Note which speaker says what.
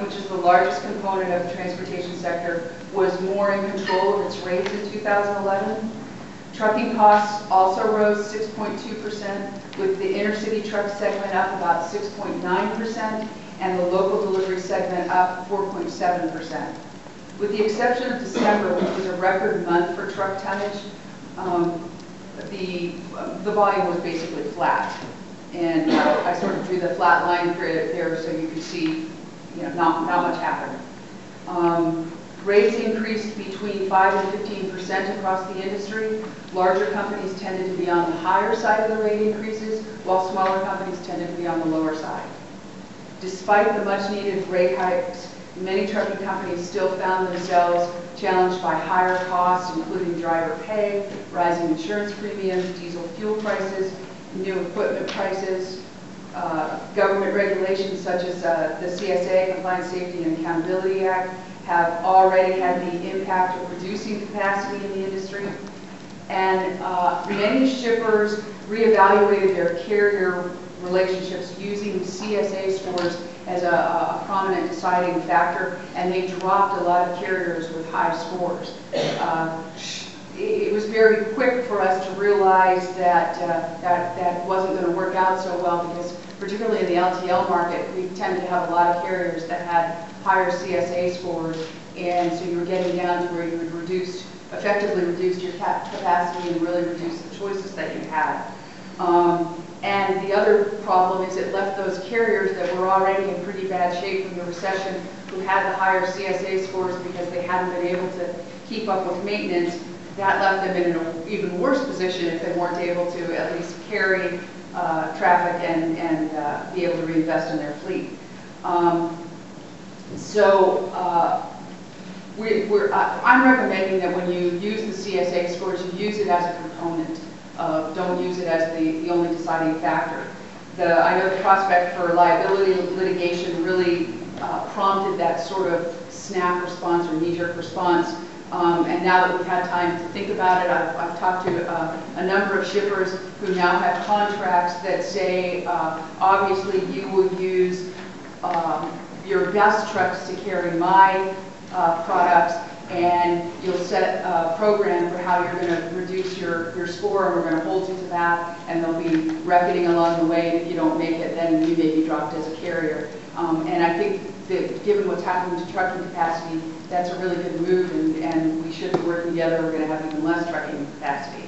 Speaker 1: which is the largest component of the transportation sector, was more in control of its rates in 2011. Trucking costs also rose 6.2%, with the intercity truck segment up about 6.9% and the local delivery segment up 4.7%. With the exception of December, which was a record month for truck tonnage, the volume was basically flat. And I sort of drew the flat line grid there so you could see, not much happened. Rates increased between 5 and 15% across the industry. Larger companies tended to be on the higher side of the rate increases, while smaller companies tended to be on the lower side. Despite the much needed rate hikes, many trucking companies still found themselves challenged by higher costs, including driver pay, rising insurance premiums, diesel fuel prices, new equipment prices. Government regulations such as the CSA, Compliance, Safety, and Accountability Act, have already had the impact of reducing capacity in the industry. And many shippers reevaluated their carrier relationships using CSA scores as a prominent deciding factor, and they dropped a lot of carriers with high scores. It was very quick for us to realize that that wasn't going to work out so well, because particularly in the LTL market, we tend to have a lot of carriers that had higher CSA scores, and so you were getting down to where you would effectively reduce your capacity and really reduce the choices that you had. And the other problem is it left those carriers that were already in pretty bad shape from the recession, who had the higher CSA scores because they hadn't been able to keep up with maintenance. That left them in an even worse position if they weren't able to at least carry traffic and be able to reinvest in their fleet. I'm recommending that when you use the CSA scores, you use it as a component. Don't use it as the only deciding factor. I know the prospect for liability litigation really prompted that sort of snap response or knee-jerk response. And now that we've had time to think about it, I've talked to a number of shippers who now have contracts that say, obviously you will use your best trucks to carry my products, and you'll set a program for how you're going to reduce your score, and we're going to hold you to that, and there'll be reckoning along the way, and if you don't make it, then you may be dropped as a carrier. And I think that given what's happening to trucking capacity, that's a really good move, and we should be working together. We're going to have even less trucking capacity.